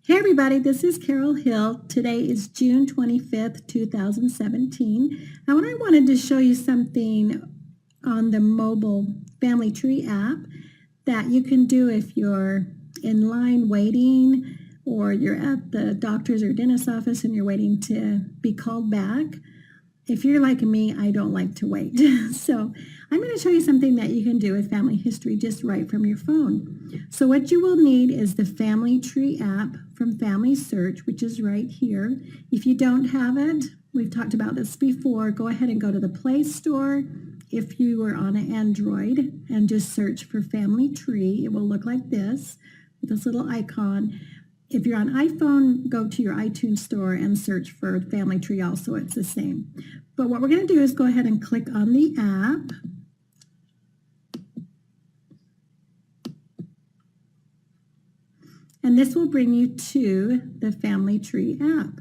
Hey everybody, this is Carol Hill. Today is June 25th, 2017. And what I wanted to show you something on the mobile Family Tree app that you can do if you're in line waiting or you're at the doctor's or dentist's office and you're waiting to be called back. If you're like me, I don't like to wait. So I'm going to show you something that you can do with family history just right from your phone. So what you will need is the Family Tree app from Family Search, which is right here. If you don't have it, we've talked about this before, go ahead and go to the Play Store. If you are on an Android and just search for Family Tree, it will look like this with this little icon. If you're on iPhone, go to your iTunes store and search for Family Tree also. It's the same. But what we're going to do is go ahead and click on the app. And this will bring you to the Family Tree app.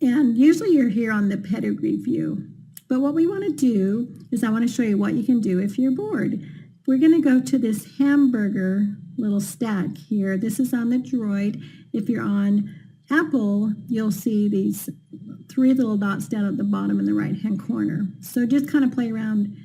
And usually you're here on the pedigree view. But what we want to do is I want to show you what you can do if you're bored. We're going to go to this hamburger little stack here. This is on the Droid. If you're on Apple, you'll see these three little dots down at the bottom in the right-hand corner. So just kind of play around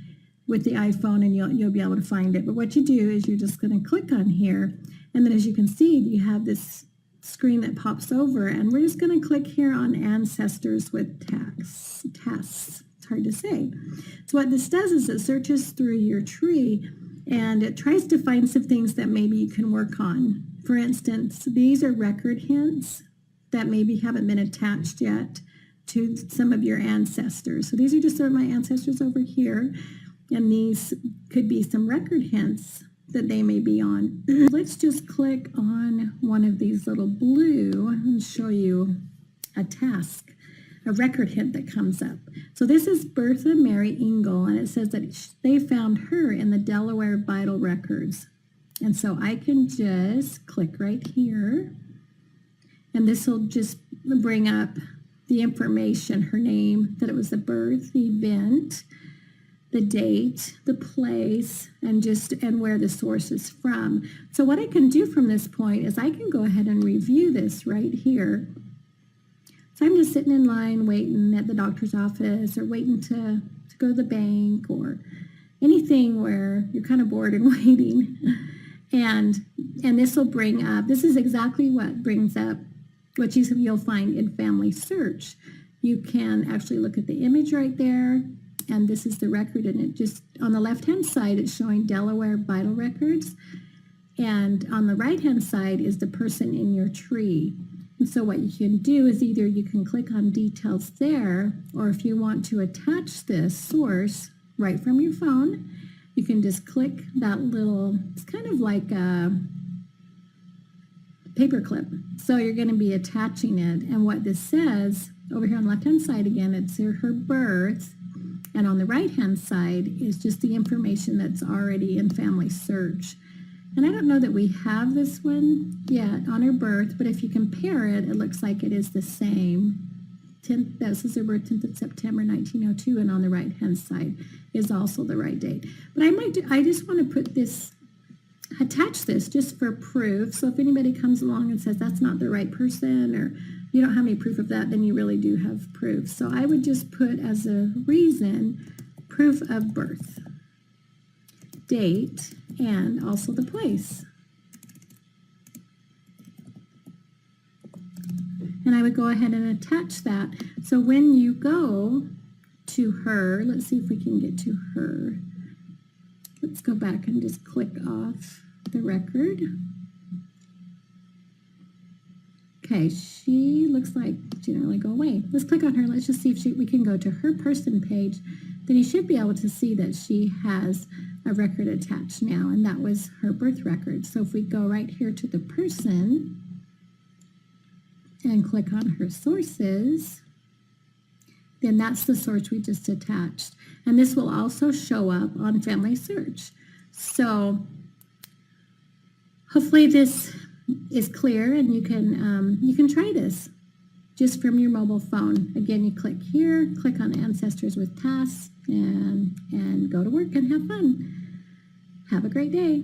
with the iPhone and you'll be able to find it. But what you do is you're just going to click on here. And then as you can see, you have this screen that pops over. And we're just going to click here on Ancestors with tasks. It's hard to say. So what this does is it searches through your tree and it tries to find some things that maybe you can work on. For instance, these are record hints that maybe haven't been attached yet to some of your ancestors. So these are just some of my ancestors over here, and these could be some record hints that they may be on. Let's just click on one of these little blue and show you a task, a record hint that comes up. So this is Bertha Mary Ingle, and it says that they found her in the Delaware Vital Records. And so I can just click right here, and this will just bring up the information, her name, that it was the birth, the event, the date, the place, and where the source is from. So what I can do from this point is I can go ahead and review this right here. So I'm just sitting in line waiting at the doctor's office or waiting to go to the bank or anything where you're kind of bored and waiting. And this will bring up, this is exactly what brings up what you'll find in Family Search. You can actually look at the image right there, and this is the record, and it just, on the left-hand side, it's showing Delaware Vital Records, and on the right-hand side is the person in your tree. And so what you can do is either you can click on details there, or if you want to attach this source right from your phone, you can just click that little, it's kind of like a paper clip. So you're going to be attaching it, and what this says, over here on the left-hand side again, it's her birth, and on the right-hand side is just the information that's already in Family Search. And I don't know that we have this one yet on her birth, but if you compare it, it looks like it is the same. This is her birth, 10th of September, 1902, and on the right-hand side is also the right date. But I just want to put this, attach this just for proof. So if anybody comes along and says that's not the right person, or you don't have any proof of that, then you really do have proof. So I would just put as a reason, proof of birth, date, and also the place. And I would go ahead and attach that. So when you go to her, let's see if we can get to her. Let's go back and just click off the record. Okay, she looks like she didn't really go away. Let's click on her. Let's just see if we can go to her person page. Then you should be able to see that she has a record attached now, and that was her birth record. So if we go right here to the person and click on her sources, then that's the source we just attached. And this will also show up on Family Search. So hopefully this is clear, and you can try this just from your mobile phone. Again, you click here, click on Ancestors with Tasks, and go to work and have fun. Have a great day.